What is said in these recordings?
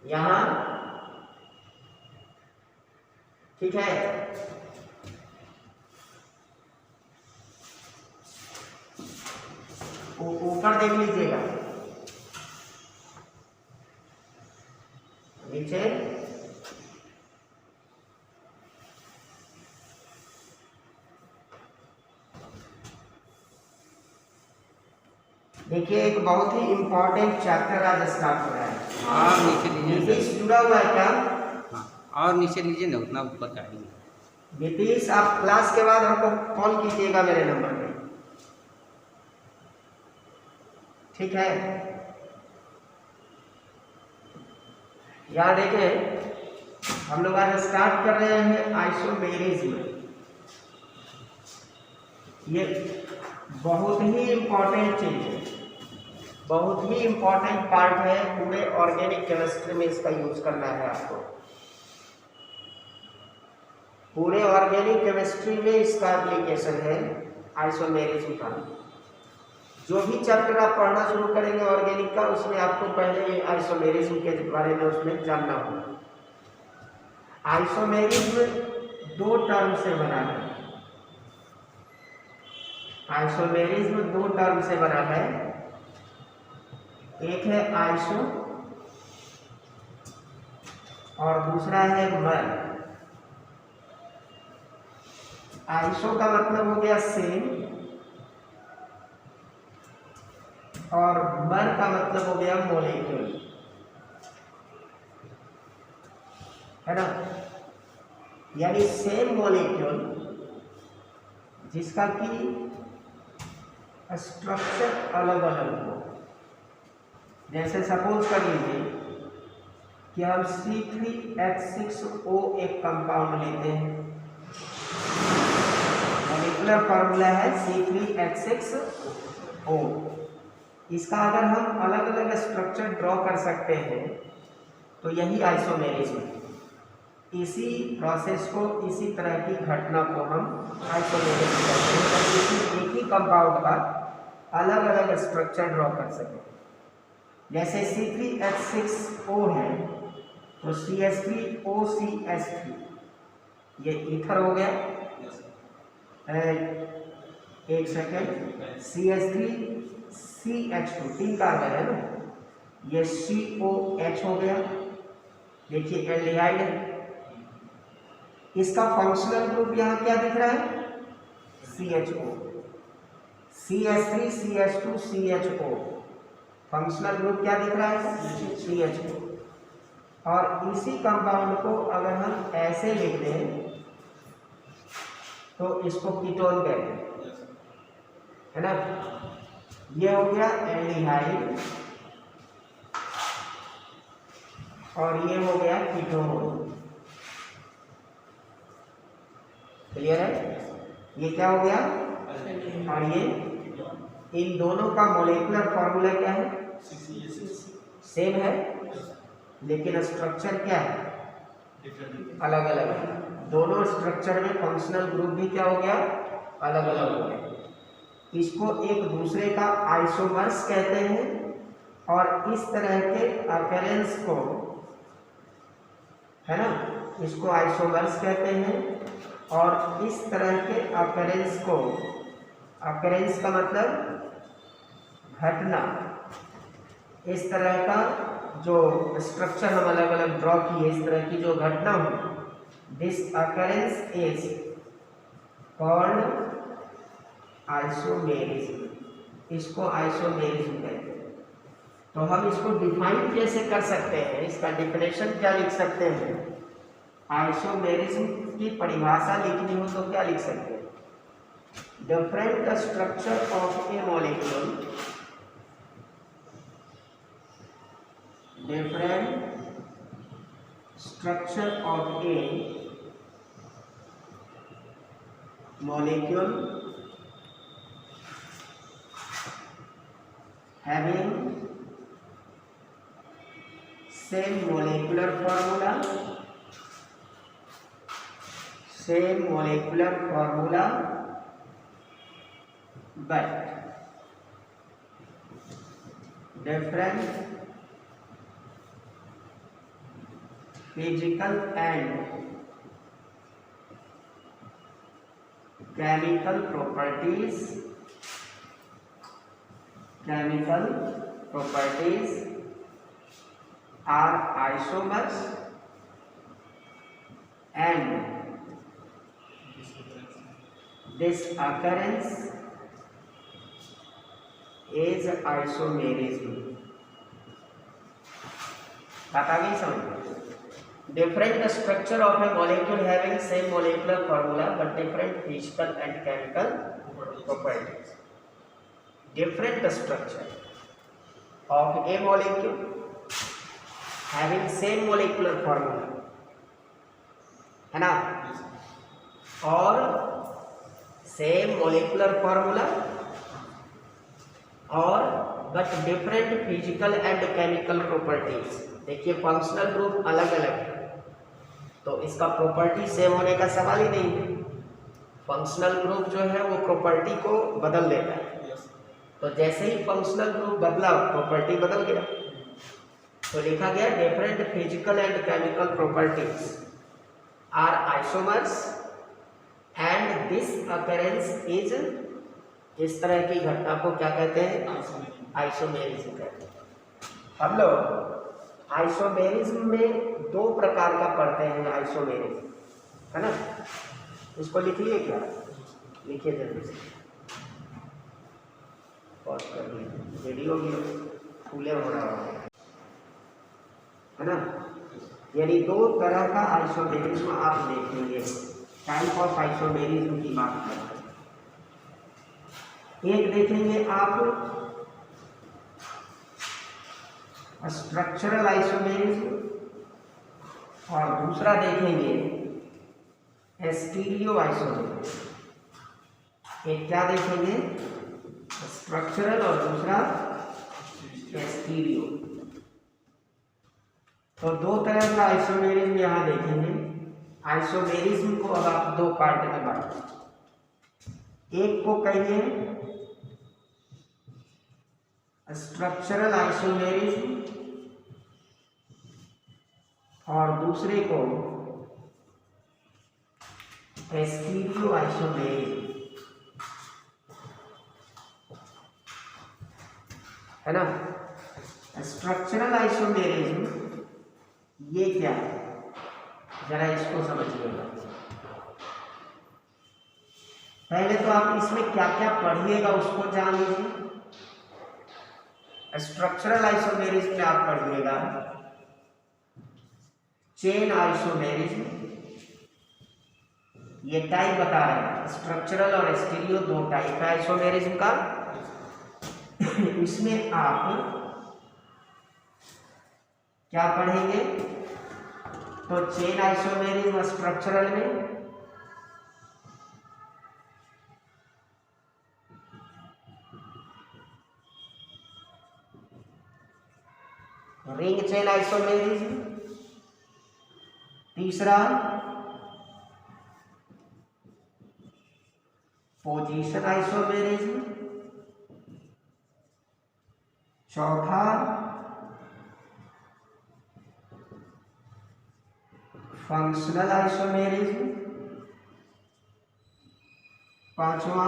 यहाँ, ठीक है। ऊपर देख लीजिएगा, नीचे देखिए एक बहुत ही इम्पोर्टेंट चैप्टर आज स्टार्ट हो रहा है। और नीचे लीजिए नीतीश जुड़ा हुआ है क्या? हाँ, और नीचे लीजिए ना, उतना ऊपर का ही। नीतीश आप क्लास के बाद हमको कॉल कीजिएगा मेरे नंबर पे, ठीक है। यहाँ देखें, हम लोग आज स्टार्ट कर रहे हैं आइसोमेरिज्म। ये बहुत ही इम्पोर्टेंट चीज है, बहुत ही इम्पोर्टेंट पार्ट है। पूरे ऑर्गेनिक केमिस्ट्री में इसका यूज करना है आपको। पूरे ऑर्गेनिक केमिस्ट्री में इसका एप्लीकेशन है आइसोमेरिज्म का। जो भी चैप्टर आप पढ़ना शुरू करेंगे ऑर्गेनिक का, उसमें आपको पहले आइसोमेरिज्म के बारे में उसमें जानना होगा। आइसोमेरिज्म दो टर्म से बना है। आइसोमेरिज्म दो टर्म से बना है। एक है आइसो और दूसरा है मर। आइसो का मतलब हो गया सेम और मर का मतलब हो गया मॉलिक्यूल, है ना। यानी सेम मॉलिक्यूल जिसका कि स्ट्रक्चर अलग अलग हो। जैसे सपोज कर लीजिए कि हम C3H6O एक कंपाउंड लेते हैं, मॉलिक्यूलर फॉर्मूला है C3H6O। इसका अगर हम अलग अलग स्ट्रक्चर ड्रॉ कर सकते हैं तो यही आइसोमेरिज्म है। इसी प्रोसेस को, इसी तरह की घटना को हम आइसोमेरिज्म कहते हैं। तो एक ही कंपाउंड का अलग अलग स्ट्रक्चर ड्रॉ कर सकें। जैसे C3H6O है तो CH3OCH3, ये ईथर हो गया। एक सेकेंड, CH3CH2 तीन कार्बन है ना, ये COH हो गया। देखिए एल्डिहाइड है। इसका फंक्शनल ग्रुप यहाँ क्या दिख रहा है? CHO। CH3CH2CHO फंक्शनल ग्रुप क्या दिख रहा है? CHO। और इसी कंपाउंड को अगर हम ऐसे लिख दें तो इसको कीटोन कहते हैं, है ना। ये हो गया एल्डिहाइड और ये हो गया कीटोन। क्लियर है? ये क्या हो गया? और ये, इन दोनों का मॉलिक्यूलर फॉर्मूला क्या है? सेम है, लेकिन स्ट्रक्चर क्या है? अलग अलग है। दोनों स्ट्रक्चर में फंक्शनल ग्रुप भी क्या हो गया? अलग अलग हो गया। इसको एक दूसरे का आइसोमर्स कहते हैं और इस तरह के अपीयरेंस को, है ना, इसको आइसोमर्स कहते हैं। और इस तरह के अपीयरेंस को, अपीयरेंस का मतलब घटना, इस तरह का जो स्ट्रक्चर हम अलग अलग ड्रॉ किए, इस तरह की जो घटना हुई, this occurrence is called isomerism. इसको आइसोमेरिज्म कहते हैं। तो हम इसको डिफाइन कैसे कर सकते हैं? इसका डिफिनेशन क्या लिख सकते हैं? आइसोमेरिज्म की परिभाषा लिखनी हो तो क्या लिख सकते हैं? Different structure of A molecule, different structure of a molecule having same molecular formula, but different physical and chemical properties are isomers and this occurrence is isomerism. बात आ गई समझ? Different structure of a molecule having same molecular formula but different physical and chemical properties. Different structure of a molecule having same molecular formula, है ना, और same molecular formula और but different physical and chemical properties. देखिए functional group अलग अलग है तो इसका प्रॉपर्टी सेम होने का सवाल ही नहीं है। फंक्शनल ग्रुप जो है वो प्रॉपर्टी को बदल देता है, तो जैसे ही फंक्शनल ग्रुप बदला प्रॉपर्टी बदल गया। तो लिखा गया different physical and chemical properties are isomers and this occurrence is, इस तरह की घटना को क्या कहते हैं? आइसोमेरिज्म कहते हैं। हम लोग आइसोमेरिज्म में दो प्रकार का पढ़ते हैं आइसोमेरिज्म, है ना। इसको लिख लिए क्या? लिखिए जल्दी से, पॉज कर लीजिए, वीडियो भी फूले हो रहा है ना। यानी दो तरह का आइसोमेरिज्म आप देखेंगे, टाइप ऑफ आइसोमेरिज्म की बात करते हैं। एक देखेंगे आप स्ट्रक्चरल आइसोमेरिज्म और दूसरा देखेंगे स्टीरियो आइसोमेरिज्म। एक क्या देखेंगे? स्ट्रक्चरल और दूसरा स्टीरियो। तो दो तरह का आइसोमेरिज्म यहाँ देखेंगे। आइसोमेरिज्म को अब आप दो पार्ट में बांटें। एक को कहिए स्ट्रक्चरल आइसोमेरिज्म और दूसरे को स्टीरियो आइसोमेरिज्म, है ना। स्ट्रक्चरल आइसोमेरिज्म ये क्या है, जरा इसको समझिएगा। पहले तो आप इसमें क्या क्या पढ़िएगा उसको जान लीजिए। स्ट्रक्चरल आइसोमेरिज्म में आप पढ़िएगा चेन आइसोमेरिज्म, ये टाइप बता रहे हैं। स्ट्रक्चरल और स्टीरियो दो टाइप है आइसोमेरिज्म का। इसमें आप क्या पढ़ेंगे? तो चेन आइसोमेरिज्म स्ट्रक्चरल में, रिंग चेन आइसोमेरिज्म, तीसरा पोजीशन आइसोमेरिज्म, चौथा फंक्शनल आइसोमेरिज्म, पांचवा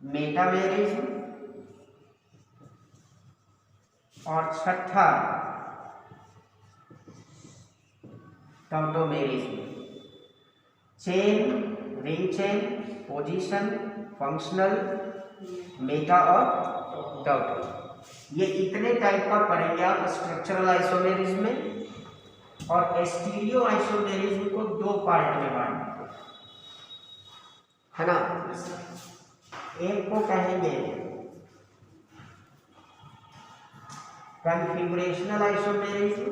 मेटामेरिज्म और छठा tautomerism. Chain, ring chain, position, functional, Meta और टॉटो, ये इतने टाइप का पढ़ेंगे आप स्ट्रक्चरल आइसोमेरिज्म में। और स्टीरियो आइसोमेरिज्म को दो पार्ट में बांटेंगे, है ना। एक को कहेंगे कॉन्फ़िगरेशनल आइसोमेरिज्म,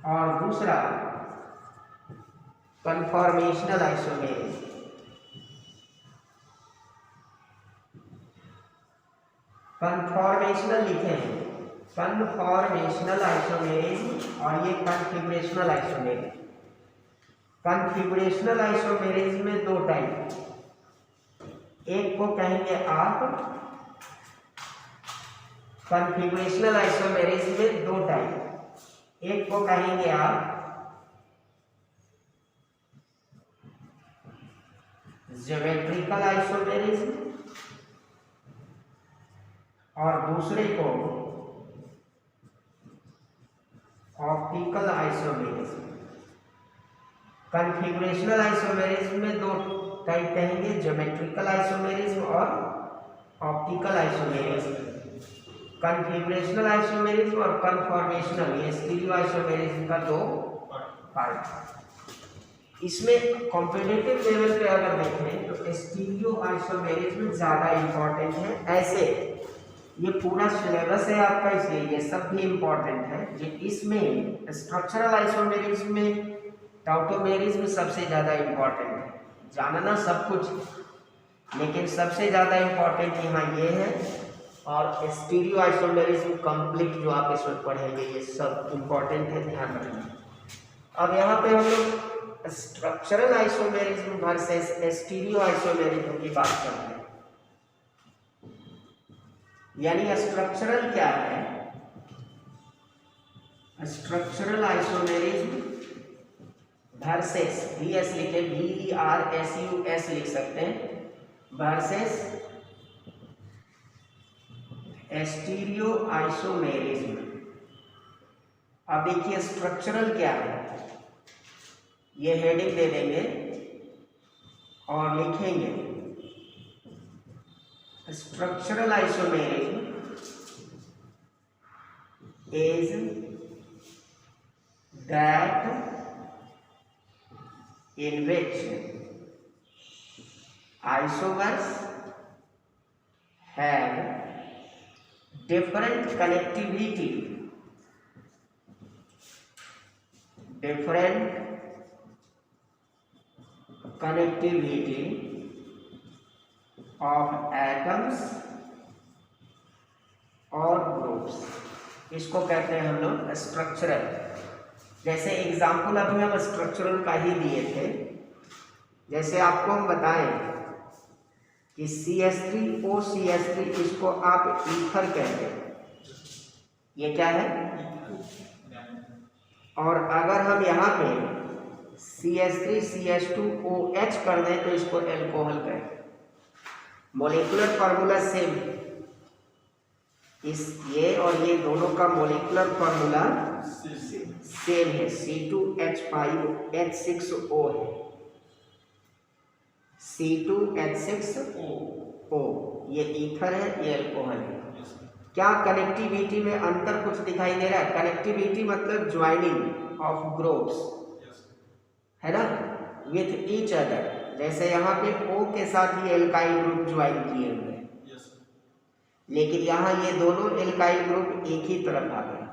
और दूसरा कन्फॉर्मेशनल आइसोमेरिज्म। कन्फॉर्मेशनल लिखे हैं, कन्फॉर्मेशनल आइसोमेरिज्म और ये कॉन्फ़िगरेशनल आइसोमेरिज्म। कॉन्फ़िगरेशनल आइसोमेरिज्म में दो टाइप, एक को कहेंगे आप कॉन्फ़िगरेशनल आइसोमेरिज्म में दो टाइप, एक को कहेंगे आप ज्योमेट्रिकल आइसोमेरिज्म और दूसरे को ऑप्टिकल आइसोमेरिज्म। कॉन्फ़िगरेशनल आइसोमेरिज्म में दो टाइप कहेंगे, ज्योमेट्रिकल आइसोमेरिज्म और ऑप्टिकल आइसोमेरिज्म। कॉन्फ़िगरेशनल आइसोमेरिज्म और कन्फॉर्मेशनल, ये स्टीरियो आइसोमेरिज्म का दो पार्ट। इसमें कॉम्पिटिटिव लेवल पे अगर देखें तो स्टीरियो आइसोमेरिज्म ज़्यादा इम्पॉर्टेंट है। ऐसे ये पूरा सिलेबस है आपका, इसलिए ये सब भी इम्पॉर्टेंट है। इसमें स्ट्रक्चरल आइसोमेरिज्म में टॉटोमेरिज्म सबसे ज़्यादा इम्पॉर्टेंट है, जानना सब कुछ, लेकिन सबसे ज़्यादा इम्पॉर्टेंट यहाँ ये है। और स्टीरियो आइसोमेरिज्म कंप्लीट जो आप इसमें पढ़ेंगे ये सब इम्पॉर्टेंट है, ध्यान रखना। अब यहाँ पे हम लोग structural isomerism versus stereo isomerism की बात कर रहे हैं। यानी स्ट्रक्चरल क्या है? स्ट्रक्चरल आइसोमेरिज्म वर्सेस VS लिखे, VERSUS लिख सकते हैं, वर्सेस स्टीरियो आइसोमेरिज्म। अब देखिए स्ट्रक्चरल क्या है, ये हेडिंग दे देंगे और लिखेंगे structural isomerism is that in which isomers have different connectivity of atoms और ग्रुप्स। इसको कहते हैं हम लोग स्ट्रक्चरल। जैसे एग्जाम्पल अभी हम स्ट्रक्चरल का ही दिए थे, जैसे आपको हम बताएं कि CH3OCH3, इसको आप ईथर कहते हैं, ये क्या है? और अगर हम यहाँ पे CH3CH2OH कर दें तो इसको एल्कोहल कहें। मोलिकुलर फार्मूला सेम, ये और ये दोनों का मोलिकुलर फार्मूला सेम है, C2H5H6O है, C2H6O, ये ईथर है, ये अल्कोहल है। क्या कनेक्टिविटी में अंतर कुछ दिखाई दे रहा है? कनेक्टिविटी मतलब ज्वाइनिंग ऑफ ग्रुप्स, है ना, विथ ईच अदर। जैसे यहाँ पे O के साथ ये एल्काइल ग्रुप ज्वाइन किए हुए हैं, लेकिन यहाँ ये दोनों एल्काइल ग्रुप एक ही तरफ आ गए,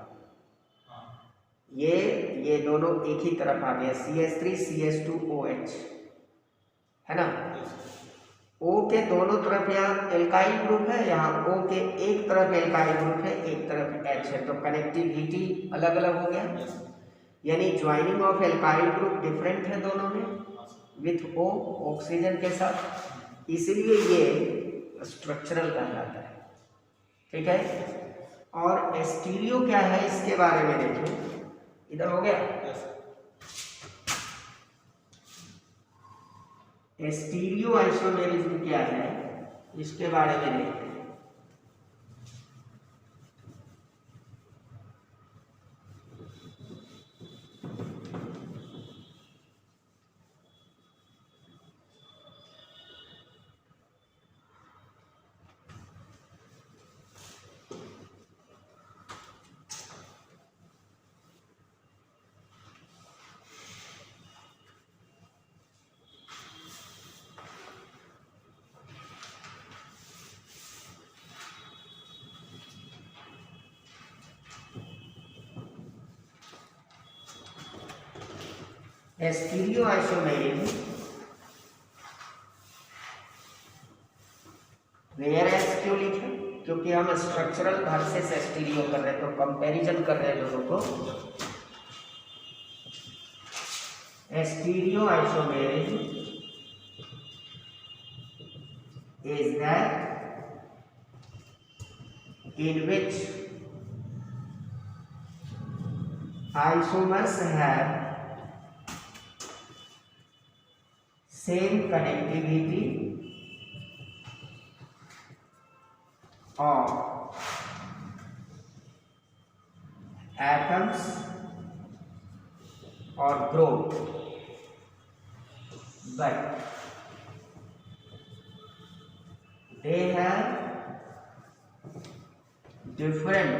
ये दोनों एक ही तरफ आ गया, CH3CH2OH, है ना। O के दोनों तरफ यहाँ एल्काइल ग्रुप है, यहाँ O के एक तरफ एल्काइल ग्रुप है, एक तरफ H है, तो कनेक्टिविटी अलग अलग हो गया। यानी joining of alkyl group different है दोनों में विथ O, ऑक्सीजन के साथ, इसलिए ये स्ट्रक्चरल कहलाता है। ठीक है। और स्टीरियो क्या है इसके बारे में देखिए, इधर हो गया। स्टीरियो आइसोमेरिज्म क्या है इसके बारे में देखते हैं। स्टीरियो आइसोमेरिज्म वेयर एस क्यों लिखे? क्योंकि हम स्ट्रक्चरल वर्सेस स्टीरियो कर रहे हैं, तो कंपैरिजन कर रहे हैं दोनों को। Stereo isomerism is that in which isomers have same connectivity of atoms or group, but they have different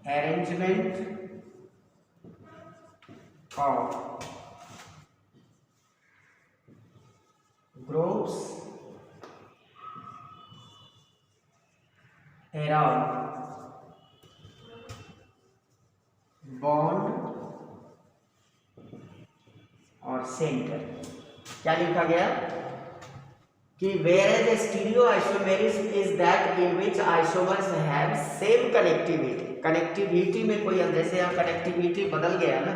arrangement of groups around bond और सेंटर। क्या लिखा गया कि whereas stereo isomerism is that in which isomers have same connectivity. Connectivity में कोई जैसे यहाँ connectivity बदल गया ना,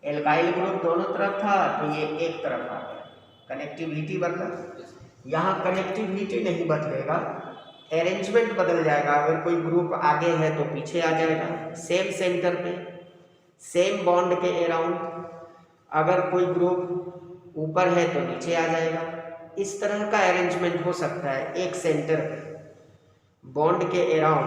एल्काइल ग्रुप दोनों तरफ था तो ये एक तरफ आ गया, कनेक्टिविटी बदला। यहाँ कनेक्टिविटी नहीं बदलेगा, अरेंजमेंट बदल जाएगा। अगर कोई ग्रुप आगे है तो पीछे आ जाएगा, सेम सेंटर पे, सेम बॉन्ड के अराउंड। अगर कोई ग्रुप ऊपर है तो नीचे आ जाएगा। इस तरह का अरेंजमेंट हो सकता है एक सेंटर पे बॉन्ड के अराउंड,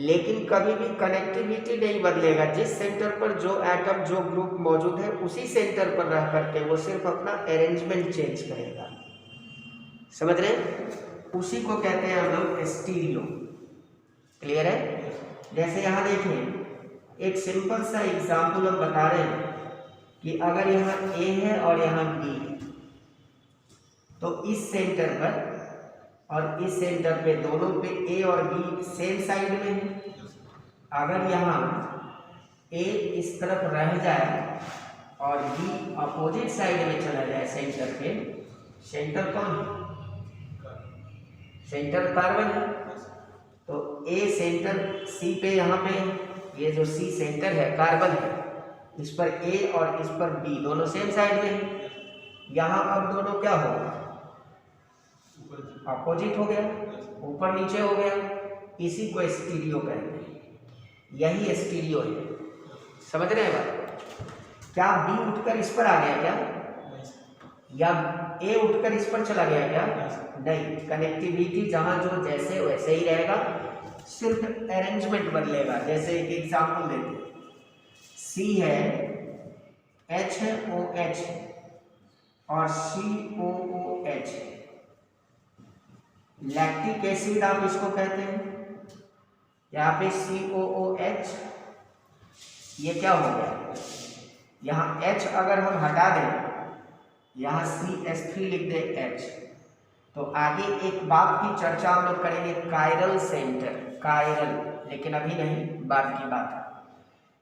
लेकिन कभी भी कनेक्टिविटी नहीं बदलेगा। जिस सेंटर पर जो एटम जो ग्रुप मौजूद है उसी सेंटर पर रह करके वो सिर्फ अपना अरेंजमेंट चेंज करेगा। समझ रहे हैं? उसी को कहते हैं हम लोग स्टीरियो। क्लियर है? जैसे यहाँ देखिए, एक सिंपल सा एग्जाम्पल हम बता रहे हैं कि अगर यहाँ ए है और यहाँ बी है, तो इस सेंटर पर और इस सेंटर पे दोनों पे ए और बी सेम साइड में है। अगर यहाँ ए इस तरफ रह जाए और बी अपोजिट साइड में चला जाए सेंटर के, सेंटर कौन है? सेंटर कार्बन है। तो ए सेंटर सी पे, यहाँ पे ये जो सी सेंटर है कार्बन है, इस पर ए और इस पर बी दोनों सेम साइड में है। यहाँ अब दोनों क्या हो गया? अपोजिट हो गया, ऊपर नीचे हो गया। इसी को स्टीरियो कहते हैं, यही स्टीरियो है। समझ रहे हैं बात? क्या बी उठकर इस पर आ गया क्या, या ए उठकर इस पर चला गया क्या? नहीं, कनेक्टिविटी जहां जो जैसे वैसे ही रहेगा, सिर्फ अरेंजमेंट बदलेगा। जैसे एक एग्जाम्पल देते हैं, सी है, एच है, ओ एच है और COOH है। लैक्टिक एसिड आप इसको कहते हैं। यहाँ पे COOH, ये क्या हो गया? यहाँ H अगर हम हटा दें, यहाँ CH3 लिख दें H, तो आगे एक बात की चर्चा हम लोग करेंगे, कायरल सेंटर, कायरल, लेकिन अभी नहीं, बाद की बात है।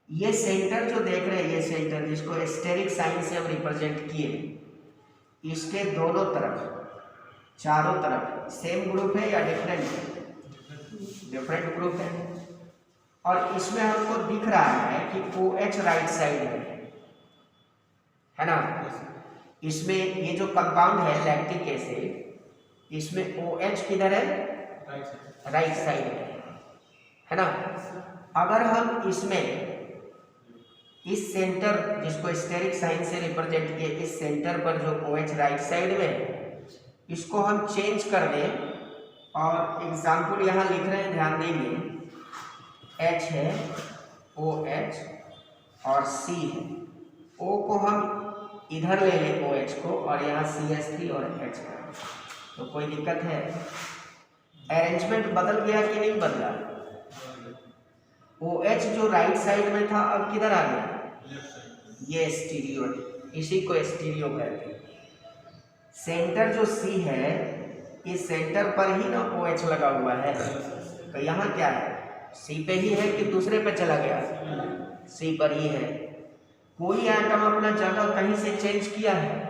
ये सेंटर जो देख रहे हैं, ये सेंटर जिसको एस्टेरिक साइन से हम रिप्रेजेंट किए, इसके दोनों तरफ, चारों तरफ सेम ग्रुप है या डिफरेंट है? डिफरेंट ग्रुप है। और इसमें हमको दिख रहा है कि OH राइट साइड में है ना। इसमें ये जो कंपाउंड है लैक्टिक एसिड, इसमें OH किधर है? राइट साइड में है ना। अगर हम इसमें इस सेंटर जिसको स्टेरिक साइन से रिप्रेजेंट किए, इस सेंटर पर जो OH राइट साइड में, इसको हम चेंज कर दें और एग्जाम्पल यहाँ लिख रहे हैं, ध्यान देंगे, H है, OH और C है। O को हम इधर ले लें OH को, और यहाँ CH3 और H का, तो कोई दिक्कत है? अरेंजमेंट बदल गया कि नहीं बदला? OH जो राइट साइड में था अब किधर आ गया? ये स्टीरियो है, इसी को स्टीरियो कहते हैं। सेंटर जो C है, इस सेंटर पर ही ना OH लगा हुआ है, तो यहाँ क्या है? C पे ही है कि दूसरे पे चला गया? C पर ही है। कोई एटम अपना जगह कहीं से चेंज किया है?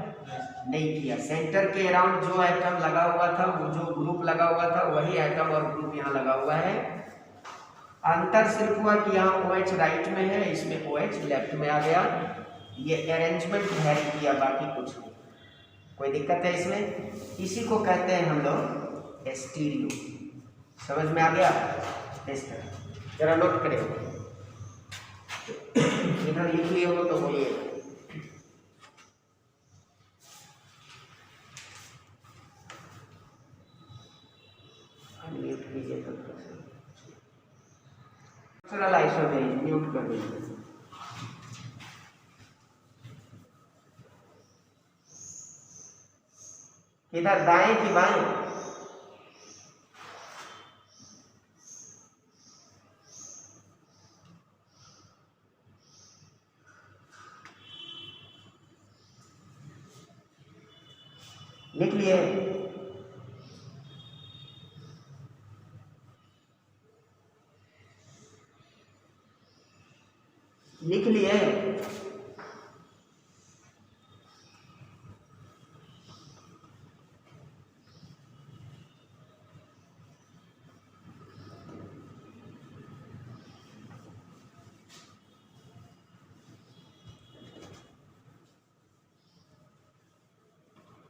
नहीं किया। सेंटर के अराउंड जो एटम लगा हुआ था, वो जो ग्रुप लगा हुआ था, वही एटम और ग्रुप यहाँ लगा हुआ है। अंतर सिर्फ हुआ कि यहाँ OH राइट में है, इसमें OH लेफ्ट में आ गया। ये अरेंजमेंट वेरी किया, बाकी कुछ नहीं। कोई दिक्कत है इसमें? इसी को कहते हैं हम लोग स्टीरियो। समझ में आ गया? इस तरह जरा नोट करें, इधर लिख लिए हो तो बोलिए। म्यूट कीजिए तो स्ट्रक्चरल आइसोमेरिज्म म्यूट कर दीजिए। इधर दाएं कि बाएं? लिख लिए? लिख लिए?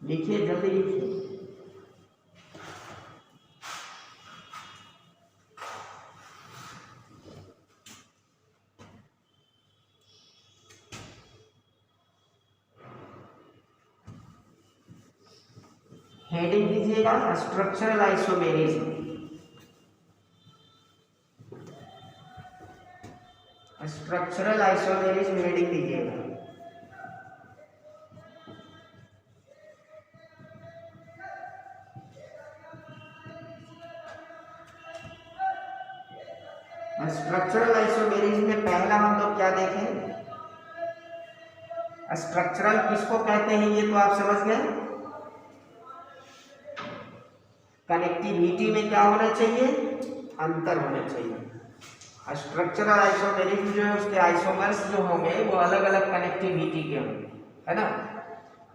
लिखिए, जल्दी लिखिए। हेडिंग दीजिएगा structural isomerism. Structural isomerism heading दीजिएगा। स्ट्रक्चरल आइसोमेरिज्म में पहला हम लोग क्या देखें? स्ट्रक्चरल किसको कहते हैं ये तो आप समझ गए। कनेक्टिविटी में क्या होना चाहिए? अंतर होना चाहिए। स्ट्रक्चरल आइसोमेरिज्म जो है उसके आइसोमर्स जो होंगे वो अलग अलग कनेक्टिविटी के होंगे, है ना।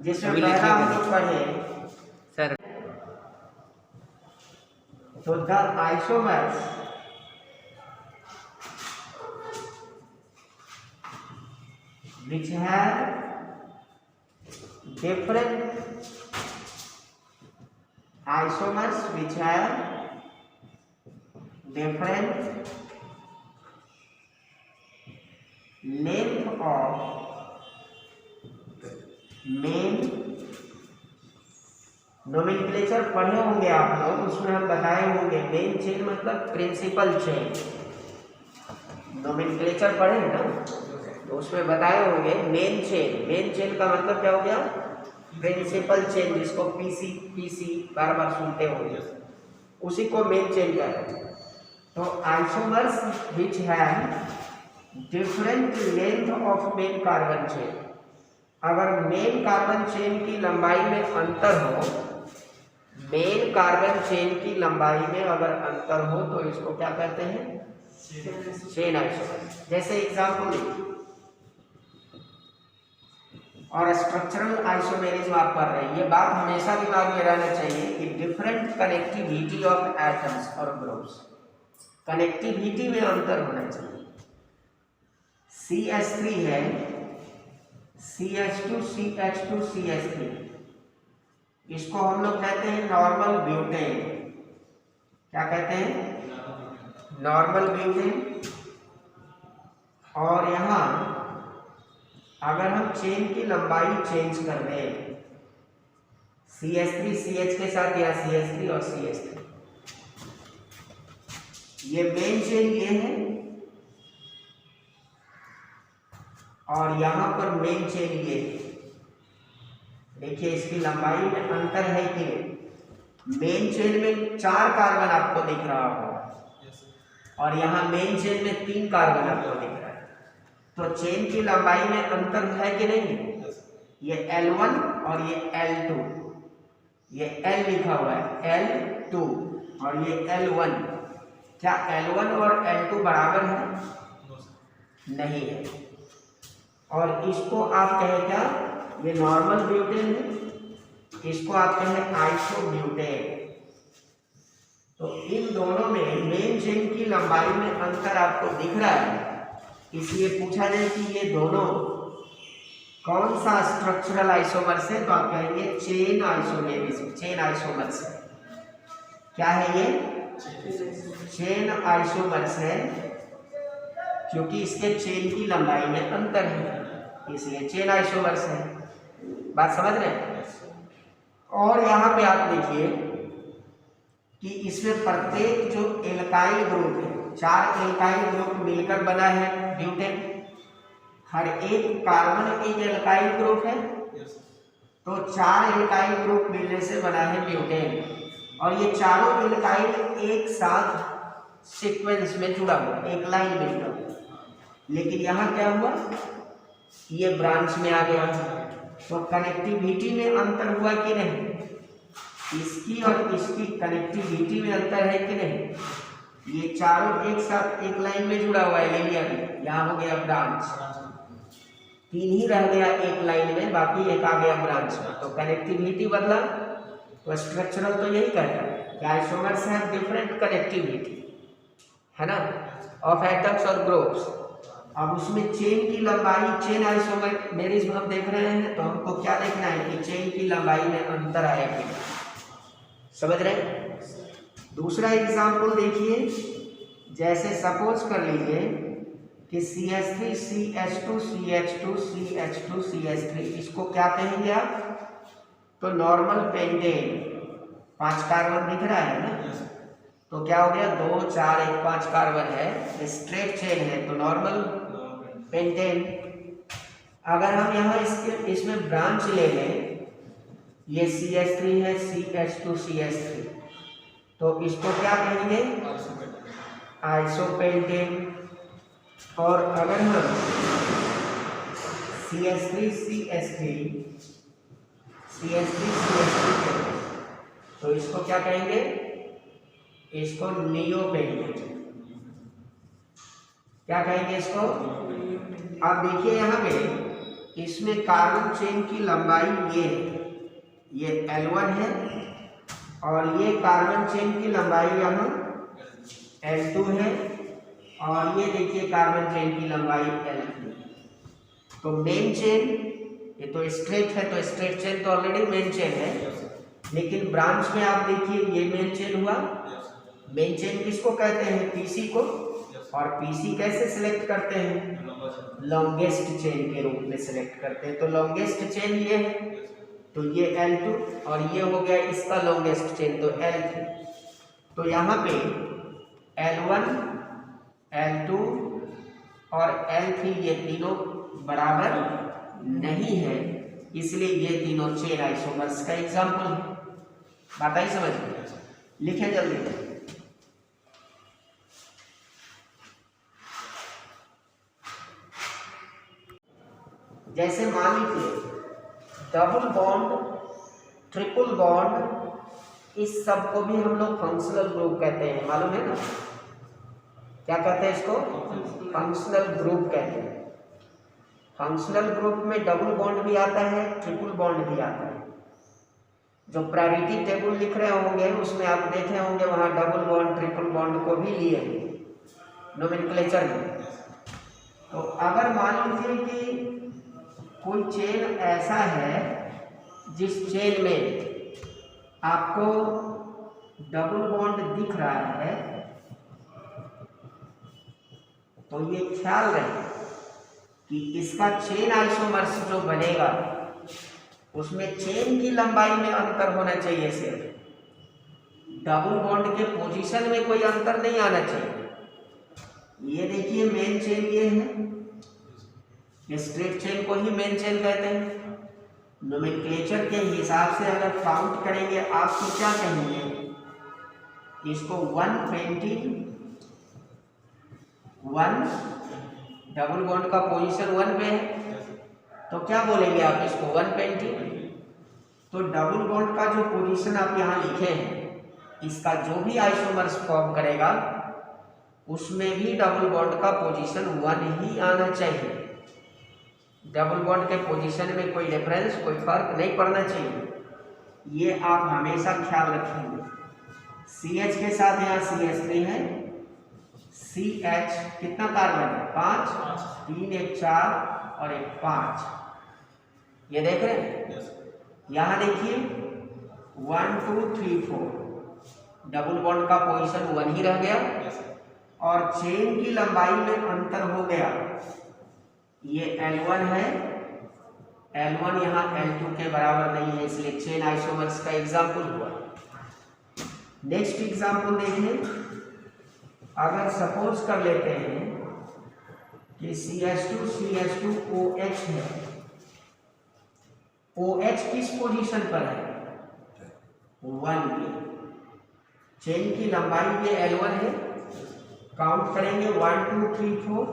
जिसमें पहला हम लोग पढ़े सर, तो the isomers which have different isomers which have different length of main nomenclature पढ़े होंगे आप लोग, उसमें हम बताए होंगे मेन चेन मतलब प्रिंसिपल चेन। नोमेनक्लेचर पढ़े हैं ना, तो उसमें बताए होंगे मेन चेन। मेन चेन का मतलब क्या हो गया? प्रिंसिपल चेन, जिसको पीसी बार बार सुनते होंगे, उसी को मेन चेन कहते हैं। तो isomers which have different length of main carbon chain, अगर मेन कार्बन चेन की लंबाई में अंतर हो, मेन कार्बन चेन की लंबाई में अगर अंतर हो तो इसको क्या कहते हैं? Chain isomer. जैसे एग्जाम्पल देखिए, और स्ट्रक्चरल आइसोमेरिज्म आप पढ़ रहे हैं, ये बात हमेशा दिमाग में रहना चाहिए कि डिफरेंट कनेक्टिविटी ऑफ एटम्स और ग्रुप्स, कनेक्टिविटी में अंतर होना चाहिए। CH3 है, CH2 CH2 CH3, इसको हम लोग कहते हैं नॉर्मल ब्यूटेन। क्या कहते हैं? Normal butane. और यहाँ अगर हम चेन की लंबाई चेंज कर दें, CH3 CH के साथ या CH3 और CH3, ये मेन चेन ये है और यहाँ पर मेन चेन ये है। देखिए इसकी लंबाई में अंतर है कि मेन चेन में 4 कार्बन आपको दिख रहा होगा और यहाँ मेन चेन में 3 कार्बन आपको दिख रहा है, तो चेन की लंबाई में अंतर है कि नहीं? ये L1 और ये L2, ये L लिखा हुआ है, L2 और ये L1। क्या L1 और L2 बराबर है? नहीं है। और इसको आप कहें क्या? ये नॉर्मल ब्यूटेन है, इसको आप कहें आइसोब्यूटेन। तो इन दोनों में मेन चेन की लंबाई में अंतर आपको दिख रहा है, इसलिए पूछा जाए कि ये दोनों कौन सा स्ट्रक्चरल आइसोमर्स है, तो आप कहेंगे चेन आइसोमेरिज्म, चेन आइसोमर्स है। क्या है ये? चेन आइसोमर्स है, क्योंकि इसके चेन की लंबाई में अंतर है, इसलिए चेन आइसोमर्स है। बात समझ रहे हैं? और यहाँ पे आप देखिए कि इसमें प्रत्येक जो एल्काइल ग्रुप है, 4 एल्काइल ग्रुप मिलकर बना है ब्यूटेन, हर एक कार्बन एक एल्काइल ग्रुप है, तो 4 एल्काइल ग्रुप मिलने से बना है ब्यूटेन। और ये चारों एल्काइल एक साथ सीक्वेंस में जुड़ा हुआ, एक लाइन में जुड़ा हुआ। लेकिन यहाँ क्या हुआ, ये ब्रांच में आ गया, तो कनेक्टिविटी में अंतर हुआ कि नहीं? इसकी और इसकी कनेक्टिविटी में अंतर है कि नहीं? ये चारों एक साथ एक लाइन में जुड़ा हुआ है, ले लिया, यहाँ हो गया ब्रांच, 3 ही रह गया एक लाइन में, बाकी एक आ गया ब्रांच में, तो कनेक्टिविटी बदला। तो स्ट्रक्चरल तो यही कहता है कि आइसोमर्स हैव डिफरेंट कनेक्टिविटी, है ना, ऑफ एटम्स और ग्रुप्स। अब उसमें चेन की लंबाई, चेन आइसोमेरिज्म हम देख रहे हैं, तो हमको क्या देखना है कि चेन की लंबाई में अंतर आया कि नहीं। समझ रहे हैं? दूसरा एग्जाम्पल देखिए, जैसे सपोज कर लीजिए कि CH3 CH2 CH2 CH2 CH3, इसको क्या कहेंगे आप? तो नॉर्मल पेंटेन, 5 कार्बन दिख रहा है ना, तो क्या हो गया, 2 4 1 5 कार्बन है, स्ट्रेट चेन है, तो नॉर्मल पेंटेन। अगर हम यहाँ इसमें ब्रांच ले लें, ये CH3 है, CH2 CH3, तो इसको क्या कहेंगे? आइसोपेंटेन। और अगर हम CH3 CH3 तो इसको क्या कहेंगे? इसको नियोपेंटेन। क्या कहेंगे इसको? आप देखिए यहाँ पे इसमें कार्बन चेन की लंबाई ये L1 है, और ये कार्बन चेन की लंबाई यहाँ L2 है, और ये देखिए कार्बन चेन की लंबाई L3। तो मेन चेन, ये तो स्ट्रेट है, तो स्ट्रेट चेन तो ऑलरेडी मेन चेन है, लेकिन ब्रांच में आप देखिए ये मेन चेन हुआ। मेन चेन किसको कहते हैं? पीसी को। और पीसी कैसे सिलेक्ट करते हैं? लॉन्गेस्ट चेन के रूप में सिलेक्ट करते हैं। तो लॉन्गेस्ट चेन ये है, तो ये L2, और ये हो गया इसका लॉन्गेस्ट चेन, तो L3। तो यहाँ पे L1 L2 और L3 ये तीनों बराबर नहीं है, इसलिए ये तीनों चेन आइसोमर्स का एग्जाम्पल है। बात आई समझ में? लिखे जल्दी। जैसे मान लीजिए डबल बॉन्ड, ट्रिपल बॉन्ड, इस सब को भी हम लोग फंक्शनल ग्रुप कहते हैं, मालूम है ना? क्या कहते हैं इसको? फंक्शनल ग्रुप कहते हैं। फंक्शनल ग्रुप में डबल बॉन्ड भी आता है, ट्रिपल बॉन्ड भी आता है। जो प्रायोरिटी टेबल लिख रहे होंगे उसमें आप देखे होंगे, वहाँ डबल बॉन्ड ट्रिपल बॉन्ड को भी लिए हैं नोमेनक्लेचर में। तो अगर मान लीजिए कि कोई चेन ऐसा है जिस चेन में आपको डबल बॉन्ड दिख रहा है, तो ये ख्याल रहे कि इसका चेन आइसोमर्स जो बनेगा उसमें चेन की लंबाई में अंतर होना चाहिए, सिर्फ डबल बॉन्ड के पोजीशन में कोई अंतर नहीं आना चाहिए। ये देखिए मेन चेन ये है, स्ट्रेट चेन को ही मेन चेन कहते हैं। नोमेनक्लेचर के हिसाब से अगर काउंट करेंगे आप तो क्या कहेंगे? इसको 120, 1 डबल बॉन्ड का पोजीशन 1 पे है, तो क्या बोलेंगे आप इसको? 120। तो डबल बॉन्ड का जो पोजीशन आप यहाँ लिखे हैं, इसका जो भी आइसोमर्स फॉर्म करेगा उसमें भी डबल बॉन्ड का पोजीशन 1 ही आना चाहिए। डबल बॉन्ड के पोजीशन में कोई डिफरेंस, कोई फर्क नहीं पड़ना चाहिए। ये आप हमेशा ख्याल रखेंगे। CH के साथ यहाँ CH3 है, CH कितना कार्बन है 5, 3 1 4 और 1 5, ये देख रहे हैं। यहाँ देखिए 1 2 3 4, डबल बॉन्ड का पोजीशन 1 ही रह गया और चेन की लंबाई में अंतर हो गया। ये L1 है, L1 यहाँ L2 के बराबर नहीं है, इसलिए चेन आइसोमर्स का एग्जाम्पल हुआ। नेक्स्ट एग्जाम्पल देखें, अगर सपोज कर लेते हैं कि CH2 CH2OH है, OH किस पोजीशन पर है 1 पे, चेन की लंबाई ये L1 है, काउंट करेंगे 1 2 3 4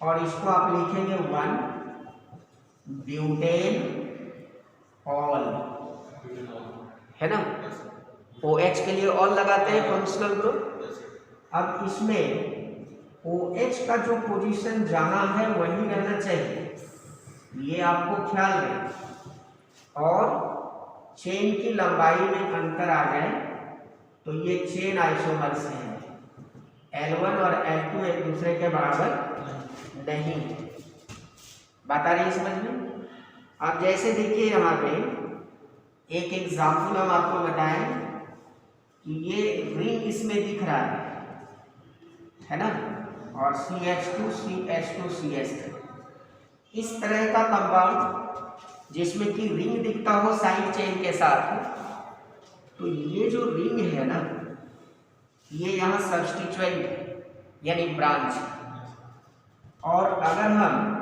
और इसको आप लिखेंगे 1 ब्यूटेन ऑल, है ना। OH के लिए ऑल लगाते हैं फंक्शनल ग्रुप। अब इसमें OH का जो पोजीशन जहां है वही रहना चाहिए, ये आपको ख्याल रहे, और चेन की लंबाई में अंतर आ जाए तो ये चेन आइसोमर्स हैं, L1 और L2 एक दूसरे के बराबर नहीं। बात आ रही है समझ में। अब जैसे देखिए यहाँ पे एक एग्जाम्पल हम आपको बताएं कि ये रिंग इसमें दिख रहा है ना, और CH2 CH2 CH3, इस तरह का कंपाउंड जिसमें कि रिंग दिखता हो साइड चेन के साथ, तो ये जो रिंग है ना, ये यहाँ सब्स्टिट्यूएंट यानी ब्रांच, और अगर हम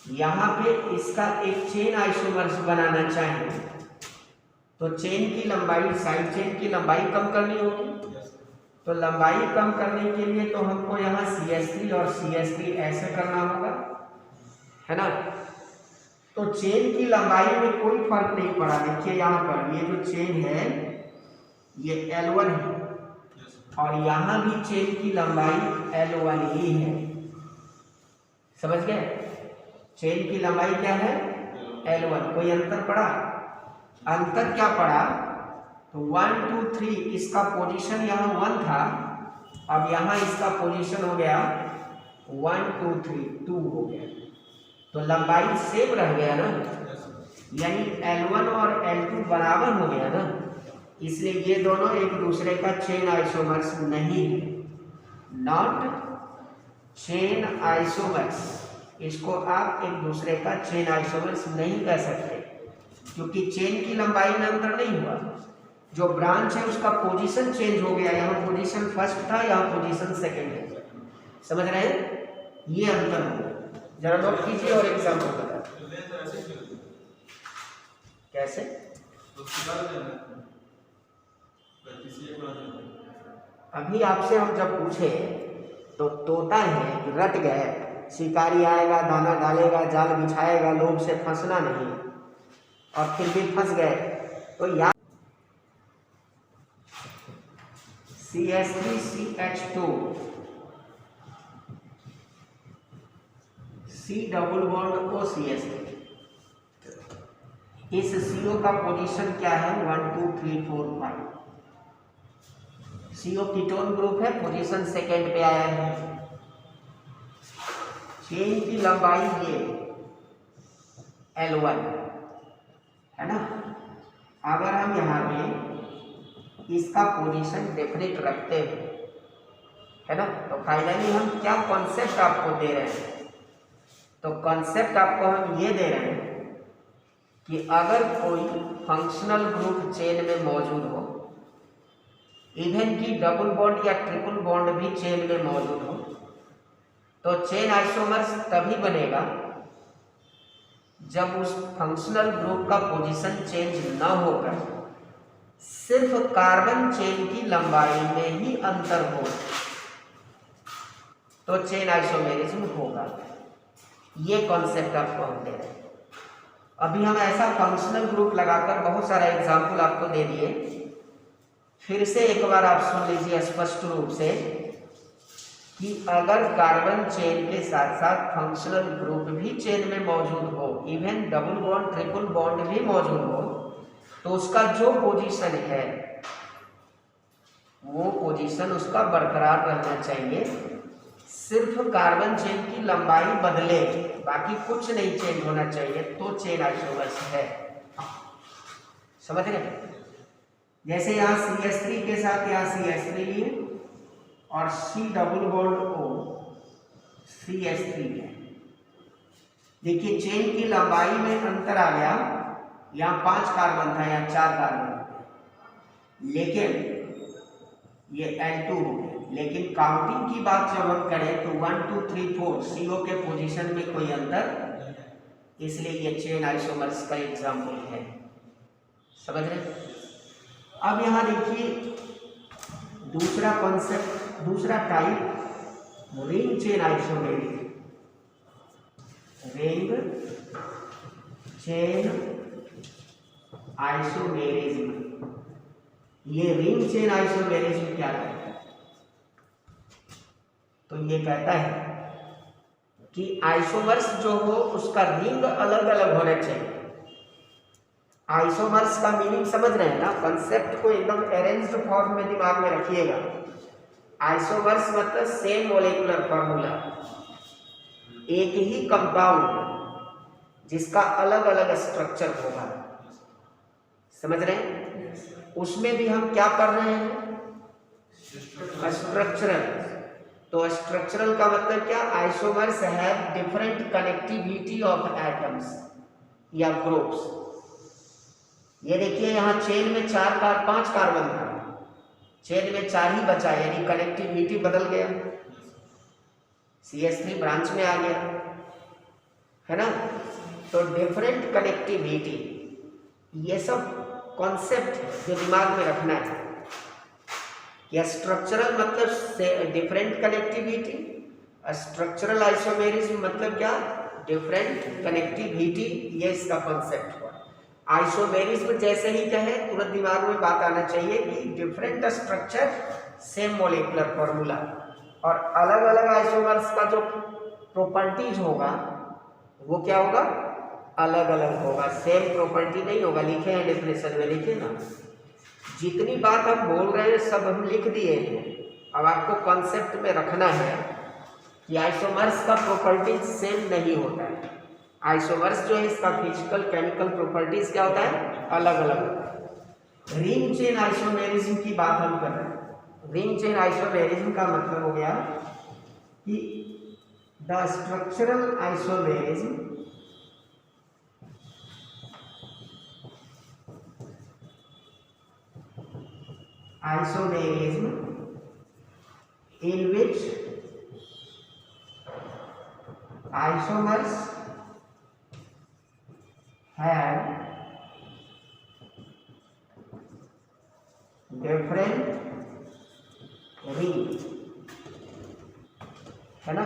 यहाँ पे इसका एक चेन आइसोमर्स बनाना चाहें तो चेन की लंबाई, साइड चेन की लंबाई कम करनी होगी। तो लंबाई कम करने के लिए तो हमको यहाँ CH3 और CH3 ऐसे करना होगा, है ना। तो चेन की लंबाई में कोई फर्क नहीं पड़ा। देखिए यहाँ पर ये जो चेन है ये L1 है और यहाँ भी चेन की लंबाई L1 ही है, समझ गए। चेन की लंबाई क्या है L1, कोई अंतर पड़ा? अंतर क्या पड़ा? तो 1 2 3 इसका पोजीशन यहाँ 1 था, अब यहाँ इसका पोजीशन हो गया 1 2 3 2 हो गया, तो लंबाई सेम रह गया ना, यानी L1 और L2 बराबर हो गया ना, इसलिए ये दोनों एक दूसरे का चेन आइसोमर्स नहीं है, नॉट चेन आइसोमर्स। इसको आप एक दूसरे का चेन आइसोमर्स नहीं कह सकते, क्योंकि चेन की लंबाई में अंतर नहीं हुआ, जो ब्रांच है उसका पोजीशन चेंज हो गया, यहाँ पोजीशन फर्स्ट था, यहाँ पोजीशन सेकंड है, समझ रहे हैं, ये अंतर हो गया। जरा नोट कीजिए और एग्जाम्पल बता। कैसे? अभी आपसे हम जब पूछे तो तोता है कि रट गए, शिकारी आएगा दाना डालेगा जाल बिछाएगा, लोभ से फंसना नहीं, और फिर भी फंस गए, तो याद CH3 CH2 C double bond O CH3, इस CO का पोजीशन क्या है 1 2 3 4 5, CO कीटोन ग्रुप है, पोजीशन सेकेंड पे आया है। चेन की लंबाई ये L1 है ना। अगर हम यहाँ पे इसका पोजीशन डेफिनेट रखते हैं, है ना, तो फाइनली हम क्या कॉन्सेप्ट आपको दे रहे हैं? तो कॉन्सेप्ट आपको हम ये दे रहे हैं कि अगर कोई फंक्शनल ग्रुप चेन में मौजूद हो, इवन की डबल बॉन्ड या ट्रिपल बॉन्ड भी चेन में मौजूद हो, तो चेन आइसोमर्स तभी बनेगा जब उस फंक्शनल ग्रुप का पोजीशन चेंज न होकर सिर्फ कार्बन चेन की लंबाई में ही अंतर हो, तो चेन आइसोमेरिज्म होगा। ये कॉन्सेप्ट आपको हम दे रहे हैं। अभी हम ऐसा फंक्शनल ग्रुप लगाकर बहुत सारा एग्जाम्पल आपको दे दिए, फिर से एक बार आप सुन लीजिए स्पष्ट रूप से कि अगर कार्बन चेन के साथ साथ फंक्शनल ग्रुप भी चेन में मौजूद हो, even double bond triple bond भी मौजूद हो, तो उसका जो पोजीशन है वो पोजीशन उसका बरकरार रहना चाहिए। सिर्फ कार्बन चेन की लंबाई बदले, बाकी कुछ नहीं चेंज होना चाहिए, तो चेन आइसोमर्स है। समझ रहे? जैसे यहाँ CH3 के साथ यहाँ CH3 लिए और C double bond O CH3 है। देखिए चेन की लंबाई में अंतर आ गया, यहाँ 5 कार्बन था, यहाँ 4 कार्बन थे, लेकिन ये L2 हो गया। लेकिन काउंटिंग की बात जब हम करें तो 1 2 3 4 CO के पोजीशन में कोई अंतर, इसलिए ये चेन आइसोमर्स का एग्जाम्पल है। समझ रहे? अब यहाँ देखिए दूसरा कॉन्सेप्ट, दूसरा type ring chain isomerism. Ring chain isomerism. ये रिंग चेन आइसोमेरिज्म क्या कहता है? तो ये कहता है कि आइसोमर्स जो हो उसका रिंग अलग अलग होना चाहिए। आइसोमर्स का मीनिंग समझ रहे हैं ना? कंसेप्ट को एकदम अरेंज्ड फॉर्म में दिमाग में रखिएगा। आइसोमर्स मतलब सेम मोलेकुलर फॉर्मूला, एक ही कंपाउंड जिसका अलग अलग स्ट्रक्चर होगा। समझ रहे हैं? उसमें भी हम क्या कर रहे हैं? स्ट्रक्चरल। तो स्ट्रक्चरल का मतलब क्या? Isomers have different connectivity of atoms या ग्रुप्स। ये देखिए यहाँ चेन में 5 कार्बन था, चेन में 4 ही बचा, यानी कनेक्टिविटी बदल गया, CH3 ब्रांच में आ गया, है ना? तो डिफरेंट कनेक्टिविटी, ये सब कॉन्सेप्ट जो दिमाग में रखना है। या स्ट्रक्चरल मतलब डिफरेंट कनेक्टिविटी, स्ट्रक्चरल आइसोमेरिज्म मतलब क्या? डिफरेंट कनेक्टिविटी, ये इसका कॉन्सेप्ट हुआ। आइसोमेरिज्म जैसे ही कहे तुरंत दिमाग में बात आना चाहिए कि different structure same molecular formula, और अलग अलग आइसोमर्स का जो प्रॉपर्टीज होगा वो क्या होगा? अलग अलग होगा, सेम प्रॉपर्टी नहीं होगा। लिखे हैं डेफिनेशन में, लिखे ना, जितनी बात हम बोल रहे हैं सब हम लिख दिए हैं। अब आपको कॉन्सेप्ट में रखना है कि आइसोमर्स का प्रॉपर्टीज सेम नहीं होता है। आइसोमर्स जो है इसका फिजिकल केमिकल प्रॉपर्टीज क्या होता है? अलग अलग। रिंग चेन आइसोमेरिज्म की बात हम कर रहे हैं। रिंग चेन आइसोमेरिज्म का मतलब हो गया कि the structural isomerism in which isomers have different ring, है ना?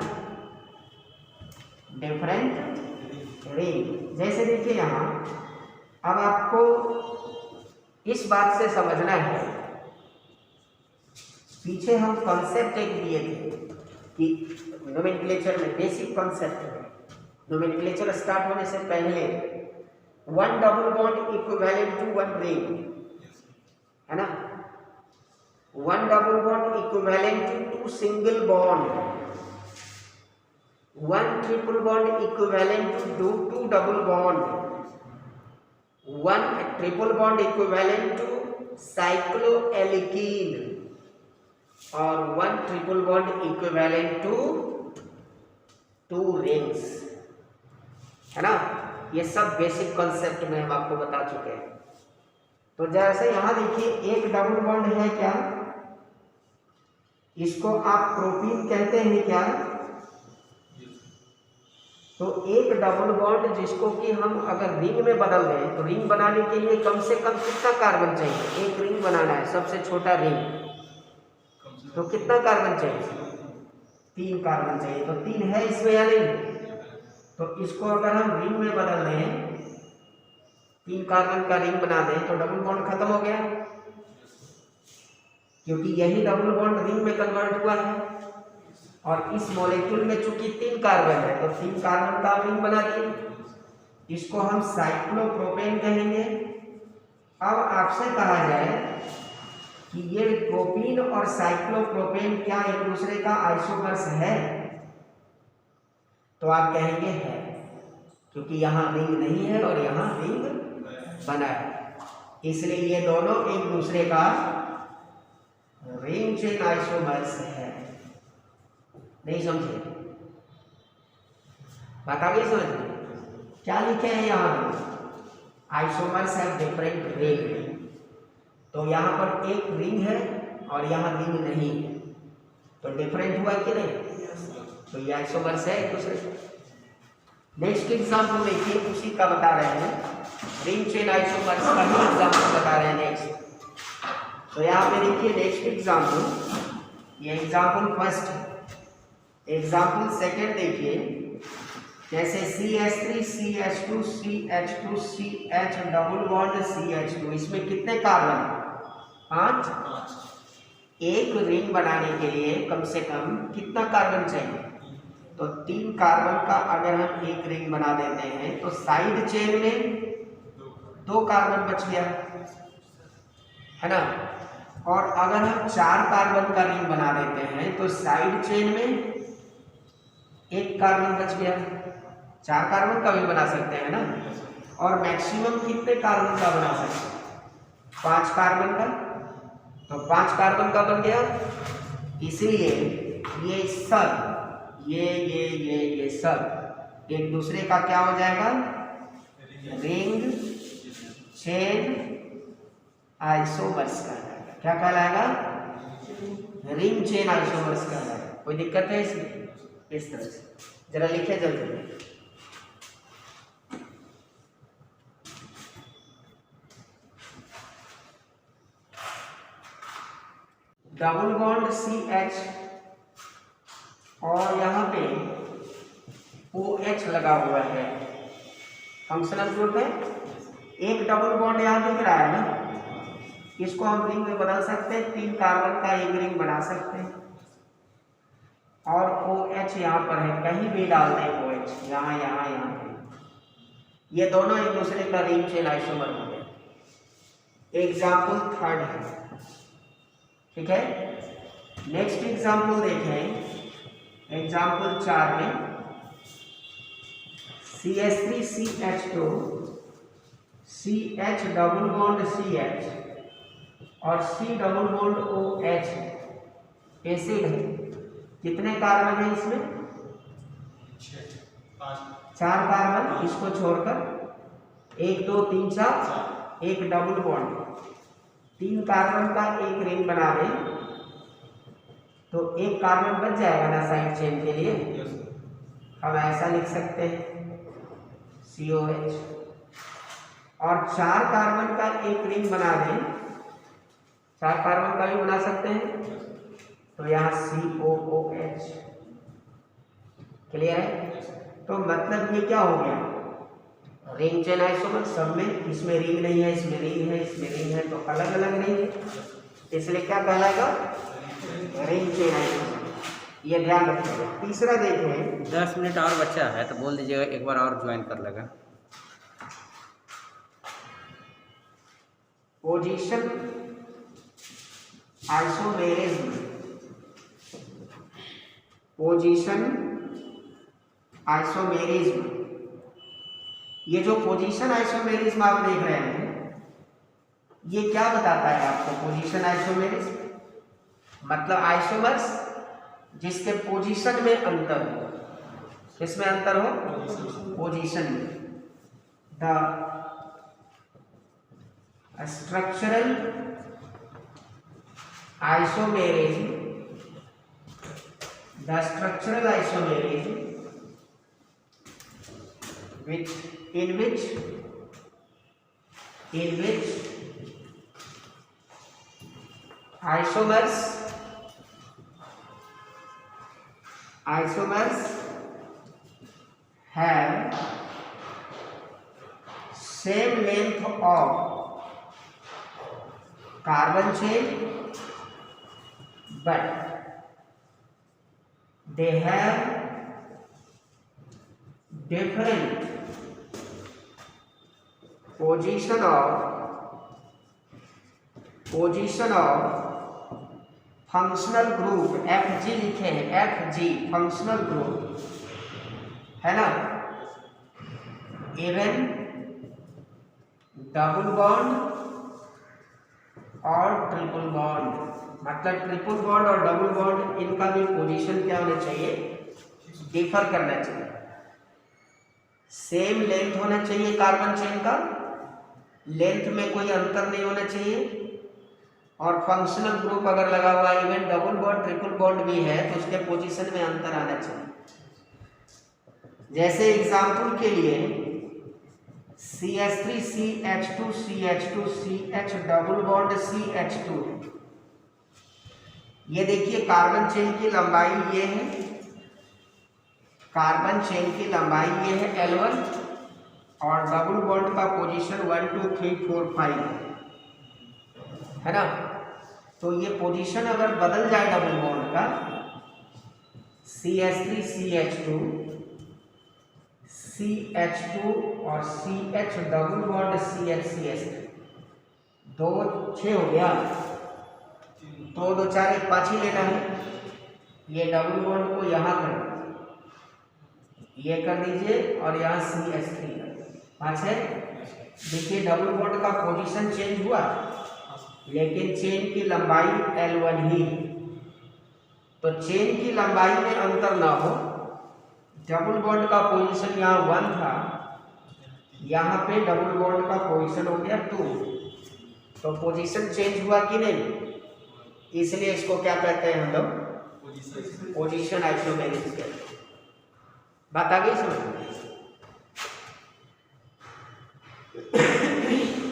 Different ring. जैसे देखिए यहाँ, अब आपको इस बात से समझना है, पीछे हम कॉन्सेप्ट एक दिए थे कि नोमेनक्लेचर में बेसिक कॉन्सेप्ट है, नोमेनक्लेचर स्टार्ट होने से पहले 1 double bond equivalent to 1 ring, है ना? 1 double bond equivalent to 2 single bond, 1 triple bond equivalent to 2 double bond, 1 triple bond equivalent to cycloalkene, और 1 triple bond equivalent to 2 rings, है ना? ये सब बेसिक कॉन्सेप्ट में हम आपको बता चुके हैं। तो जैसे यहाँ देखिए एक डबल बॉन्ड है, क्या इसको आप प्रोपीन कहते हैं क्या? तो एक डबल बॉन्ड जिसको कि हम अगर रिंग में बदल दें, तो रिंग बनाने के लिए कम से कम कितना कार्बन चाहिए? एक रिंग बनाना है, सबसे छोटा रिंग, तो कितना कार्बन चाहिए? 3 कार्बन चाहिए। तो 3 है इसमें या नहीं? तो इसको अगर हम रिंग में बदल दें, 3 कार्बन का रिंग बना दें, तो डबल बॉन्ड खत्म हो गया, क्योंकि यही डबल बॉन्ड रिंग में कन्वर्ट हुआ है। और इस मॉलिक्यूल में चूंकि 3 कार्बन है, तो 3 कार्बन का रिंग बना दिए, इसको हम साइक्लोप्रोपेन कहेंगे। अब आपसे कहा जाए कि ये प्रोपीन और साइक्लोप्रोपेन क्या एक दूसरे का आइसोमर्स है, तो आप कहेंगे है, क्योंकि यहाँ रिंग नहीं है और यहाँ रिंग बना है, इसलिए ये दोनों एक दूसरे का रिंग चेन आइसोमर्स है। नहीं समझे? बात आ गई समझ में? क्या लिखे हैं यहाँ? आइसोमर्स है डिफरेंट रिंग। तो यहाँ पर एक रिंग है और यहाँ रिंग नहीं है, तो डिफरेंट हुआ कि नहीं? तो ये आइसोमर्स है एक दूसरे से। नेक्स्ट एग्जाम्पल देखिए, उसी का बता रहे हैं, रिंग चेन आइसोमर्स का ही एग्जाम्पल बता रहे हैं नेक्स्ट। तो यहाँ पे देखिए नेक्स्ट एग्जाम्पल, ये एग्जाम्पल फर्स्ट है। एग्जाम्पल सेकेंड देखिए, जैसे CH3 CH2 CH2 CH double bond CH2, इसमें कितने कार्बन है? 5। एक रिंग बनाने के लिए कम से कम कितना कार्बन चाहिए? तो 3 कार्बन का अगर हम एक रिंग बना देते हैं तो साइड चेन में 2 कार्बन बच गया, है ना। और अगर हम 4 कार्बन का रिंग बना देते हैं तो साइड चेन में 1 कार्बन बच गया। 4 कार्बन का भी बना सकते हैं ना। और मैक्सिमम कितने कार्बन का बना सकते हैं? 5 कार्बन का। तो 5 कार्बन का बन गया, इसलिए ये सब ये सब एक दूसरे का क्या हो जाएगा? रिंग चेन आइसोमर्स कहलाएगा। क्या कहलाएगा? रिंग चेन आइसोमर्स कहलाएगा। कोई दिक्कत है इसमें? इस तरह से जरा लिखे जल्दी। डबल बॉन्ड CH और यहाँ पे OH लगा हुआ है, फंक्शनल ग्रुप है। एक डबल बॉन्ड यहाँ दिख रहा है ना, इसको हम रिंग में बदल सकते हैं, 3 कार्बन का एक रिंग बना सकते हैं। और OH यहाँ पर है, कहीं भी डाल दें OH, यहाँ यहाँ यहाँ पे, ये दोनों एक दूसरे का रिंग चेन आइसोमर हो गए। एग्जाम्पल थर्ड है, ठीक है। नेक्स्ट एग्जाम्पल देखें, एग्जाम्पल 4 में CH3 CH2 CH double bond CH और C double bond OH acid है। कितने कार्बन है इसमें? 4 कार्बन, इसको छोड़कर 1 2 3 4, एक डबल बॉन्ड, 3 कार्बन का एक रिंग बना दें तो 1 कार्बन बच जाएगा ना साइड चेन के लिए। हम ऐसा लिख सकते हैं COH। और 4 कार्बन का एक रिंग बना दें, 4 कार्बन का भी बना सकते हैं, तो यहाँ COOH। क्लियर है? तो मतलब ये क्या हो गया? रिंग चेन आइसोमर सब में, इसमें रिंग नहीं है, इसमें रिंग है, इसमें रिंग है, तो अलग अलग रिंग है, इसलिए क्या कहलाएगा? Ring chain isomer. ये ध्यान रखिएगा। तीसरा देखें, 10 मिनट और बच्चा है तो बोल दीजिएगा, एक बार और ज्वाइन कर लेगा। Position isomerism, position isomerism. ये जो पोजीशन आइसोमेरिज्म आप देख रहे हैं, ये क्या बताता है आपको? पोजीशन आइसोमेरिज्म मतलब आइसोमर्स जिसके पोजीशन में अंतर हो। किसमें अंतर हो? पोजीशन में। The structural isomerism, the structural isomerism in which isomers have same length of carbon chain but they have different position position of functional group Fg लिखे हैं, Fg फंक्शनल ग्रुप है ना, इवन डबल बॉन्ड और triple bond, मतलब triple bond और double bond इनका भी position क्या होना चाहिए, डिफर करना चाहिए, सेम लेंथ होना चाहिए, कार्बन चेन का लेंथ में कोई अंतर नहीं होना चाहिए, और फंक्शनल ग्रुप अगर लगा हुआ है, even double bond triple bond भी है तो उसके पोजीशन में अंतर आना चाहिए। जैसे एग्जांपल के लिए CH3 CH2 CH2 CH double bond CH2, ये देखिए कार्बन चेन की लंबाई ये है, कार्बन चेन की लंबाई ये है L1 और डबल बॉन्ड का पोजीशन 1 2 3 4 5 है ना। तो ये पोजीशन अगर बदल जाए डबल बॉन्ड का, CH3 CH2 CH2 और CH डबल बॉन्ड CH 2 6 हो गया, तो 2 4 1 5 ही लेना है। ये डबल बॉन्ड को यहाँ कर दीजिए, ये कर दीजिए और यहाँ CH3 5 है। देखिए डबल बॉन्ड का पोजीशन चेंज हुआ लेकिन चेन की लंबाई L1 ही, तो चेन की लंबाई में अंतर ना हो, डबल बॉन्ड का पोजीशन यहाँ 1 था, यहाँ पे डबल बॉन्ड का पोजीशन हो गया 2, तो पोजीशन चेंज हुआ कि नहीं, इसलिए इसको क्या कहते हैं हम लोग, पोजीशन आइसोमेरिज्म कहते हैं। बात आ गई समझ में?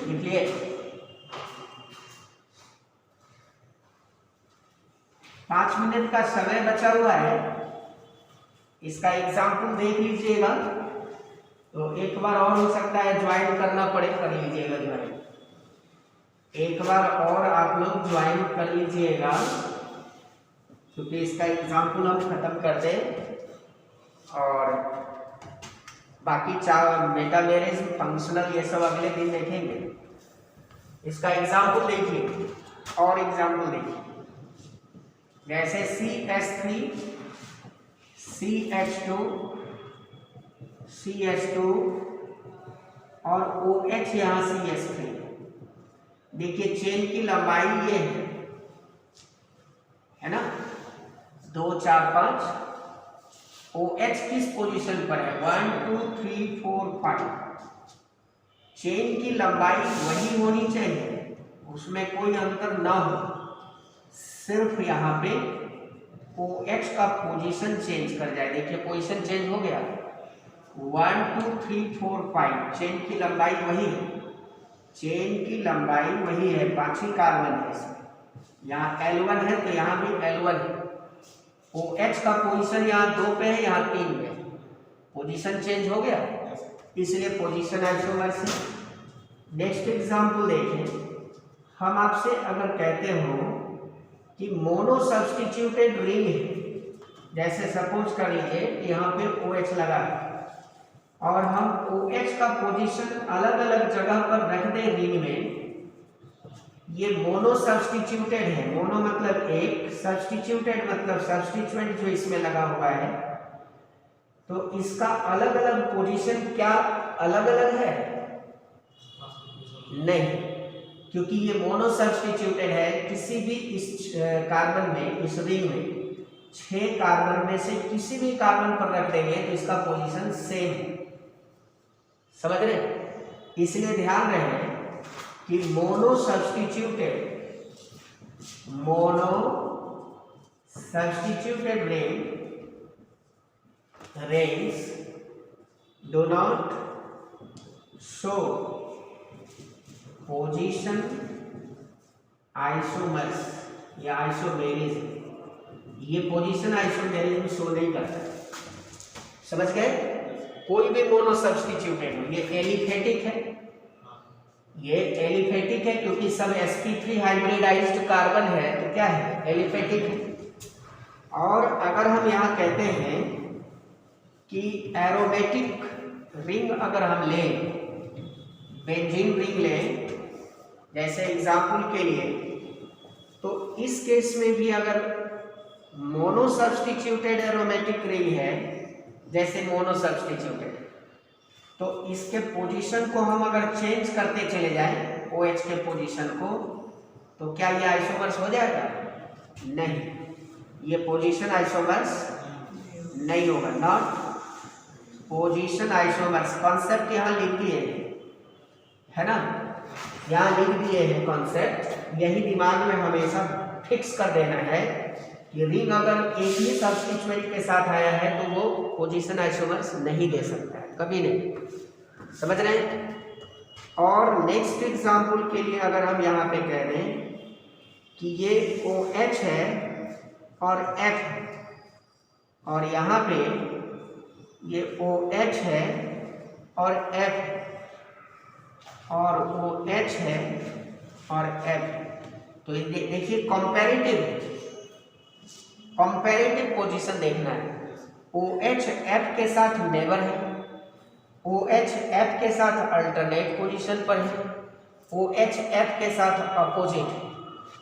लिखिए 5 मिनट का समय बचा हुआ है, इसका एग्जाम्पल देख लीजिएगा, तो एक बार और हो सकता है ज्वाइन करना पड़े, कर लीजिएगा ज्वाइन, एक बार और आप लोग ज्वाइन कर लीजिएगा, क्योंकि इसका एग्जाम्पल हम खत्म कर दें और बाकी 4 मेटामेरिज्म फंक्शनल ये सब अगले दिन देखेंगे। इसका एग्जाम्पल देखिए और एग्जाम्पल देखिए, जैसे CH3 CH2 CH2 और OH यहाँ CH3, देखिए चेन की लंबाई ये है ना, 2 4 5, OH किस पोजीशन पर है, 1 2 3 4 5, चेन की लंबाई वही होनी चाहिए, उसमें कोई अंतर ना हो, सिर्फ यहाँ पे OH का पोजीशन चेंज कर जाए। देखिए पोजीशन चेंज हो गया, 1 2 3 4 5, चेन की लंबाई वही है, चेन की लंबाई वही है, 5 ही कार्बन है इसमें, यहाँ L1 है तो यहाँ भी L1 है, OH का पोजीशन यहाँ 2 पे है, यहाँ 3 पे, पोजीशन चेंज हो गया, इसलिए पोजीशन आइसोमर्स है। नेक्स्ट एग्जाम्पल देखें, हम आपसे अगर कहते हो कि मोनो सब्स्टिट्यूटेड रिंग है, जैसे सपोज कर लीजिए यहाँ पे OH लगा है और हम OH का पोजीशन अलग अलग जगह पर रख दें रिंग में, ये मोनो सब्स्टिट्यूटेड है, मोनो मतलब एक, सब्स्टिट्यूटेड मतलब सब्स्टिट्यूएंट जो इसमें लगा हुआ है, तो इसका अलग अलग पोजीशन क्या अलग अलग है, नहीं, क्योंकि ये मोनो सब्स्टिट्यूटेड है। किसी भी इस कार्बन में, इस रिंग में 6 कार्बन में से किसी भी कार्बन पर रख देंगे तो इसका पोजीशन सेम है, समझ रहे, इसलिए ध्यान रहे कि mono substituted rings do not show position isomers या आइसोमेरिज्म, ये पोजीशन आइसोमेरिज्म शो नहीं करता, समझ गए? कोई भी मोनो सब्स्टिट्यूटेड हो, ये एलिफेटिक है, ये एलिफेटिक है क्योंकि सब sp3 हाइब्रिडाइज्ड कार्बन है, तो क्या है, एलिफेटिक है। और अगर हम यहाँ कहते हैं कि एरोमेटिक रिंग अगर हम लें, बेंजीन रिंग लें, जैसे एग्जाम्पल के लिए इस केस में भी अगर मोनो सब्स्टिट्यूटेड एरोमेटिक रिंग है, जैसे मोनो सब्स्टिट्यूटेड, तो इसके पोजीशन को हम अगर चेंज करते चले जाएं OH के पोजीशन को, तो क्या ये आइसोमर्स हो जाएगा? नहीं, ये पोजीशन आइसोमर्स नहीं होगा। नॉट पोजीशन आइसोमर्स, कॉन्सेप्ट यहाँ लिख दिए है ना, यहाँ लिख दिए हैं कॉन्सेप्ट। यही दिमाग में हमेशा फिक्स कर देना है कि रिंग अगर एक ही सब्स्टिट्यूएंट के साथ आया है तो वो पोजीशन आइसोमर्स नहीं दे सकता है, कभी नहीं। समझ रहे हैं? और नेक्स्ट एग्जांपल के लिए अगर हम यहाँ पे कह दें कि ये OH है और F है, और यहाँ पे ये OH है और F है, और OH है और F, तो देखिए कंपैरेटिव पोजीशन देखना है। OH F के साथ नेबर है, OH F के साथ अल्टरनेट पोजीशन पर है, OH F के साथ अपोजिट है,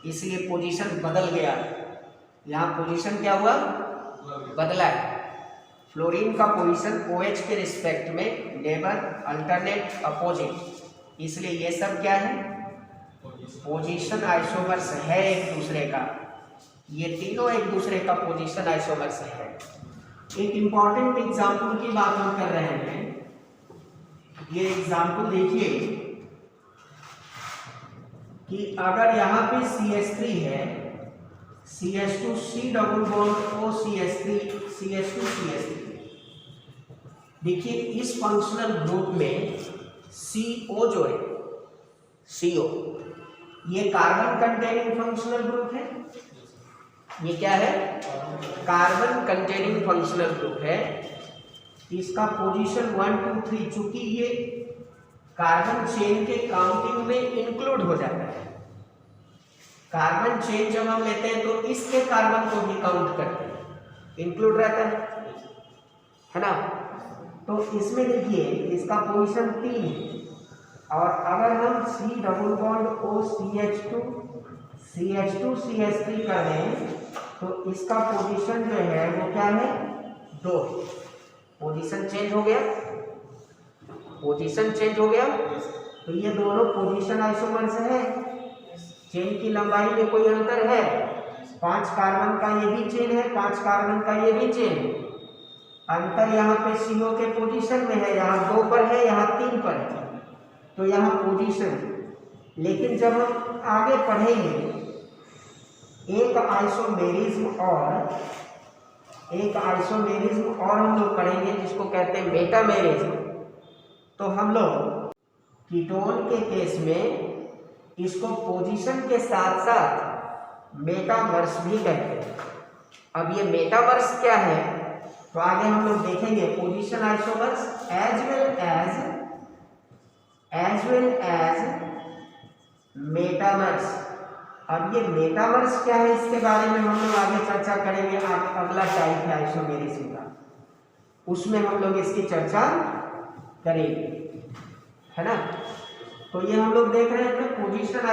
इसलिए पोजीशन बदल गया। यहाँ पोजीशन क्या हुआ? बदला है। फ्लोरीन का पोजीशन OH के रिस्पेक्ट में नेबर, अल्टरनेट, अपोजिट, इसलिए ये सब क्या है? पोजीशन आइसोमर्स है एक दूसरे का। ये तीनों एक दूसरे का पोजीशन आइसोमर्स है। एक इंपॉर्टेंट एग्जांपल की बात हम कर रहे हैं। ये एग्जांपल देखिए कि अगर यहाँ पे CH3 है, CH2 C double bond O CH3 CH2 CH3, देखिए इस फंक्शनल ग्रुप में CO जो है, CO ये कार्बन कंटेनिंग फंक्शनल ग्रुप है। ये क्या है? कार्बन कंटेनिंग फंक्शनल ग्रुप है। इसका पोजीशन 1 2 3, चूंकि ये कार्बन चेन के काउंटिंग में इंक्लूड हो जाता है। कार्बन चेन जब हम लेते हैं तो इसके कार्बन को भी काउंट करते हैं, इंक्लूड रहता है ना। तो इसमें देखिए इसका पोजीशन 3 है, और अगर हम C double bond O CH2 CH3 कर दें तो इसका पोजीशन जो है वो क्या है? 2। पोजीशन चेंज हो गया, पोजीशन चेंज हो गया। तो ये दोनों पोजीशन आइसोमर्स है। चेन की लंबाई में कोई अंतर है? 5 कार्बन का ये भी चेन है, 5 कार्बन का ये भी चेन है। अंतर यहाँ पे CO के पोजीशन में है, यहाँ 2 पर है, यहाँ 3 पर है, तो यहाँ पोजीशन। लेकिन जब हम आगे पढ़ेंगे एक आइसोमेरिज्म और हम लोग पढ़ेंगे जिसको कहते हैं मेटामेरिज्म। तो हम लोग कीटोन के केस में इसको पोजीशन के साथ साथ मेटामर्स भी कहते हैं। अब ये मेटामर्स क्या है तो आगे हम लोग देखेंगे। Position isomers as well as metamers. अब ये मेटामर्स क्या है इसके बारे में हम लोग आगे चर्चा करेंगे। अगला टाइप है आइसोमेरिज्म का, उसमें हम लोग इसकी चर्चा करेंगे, है ना। तो ये हम लोग देख रहे थे पोजीशन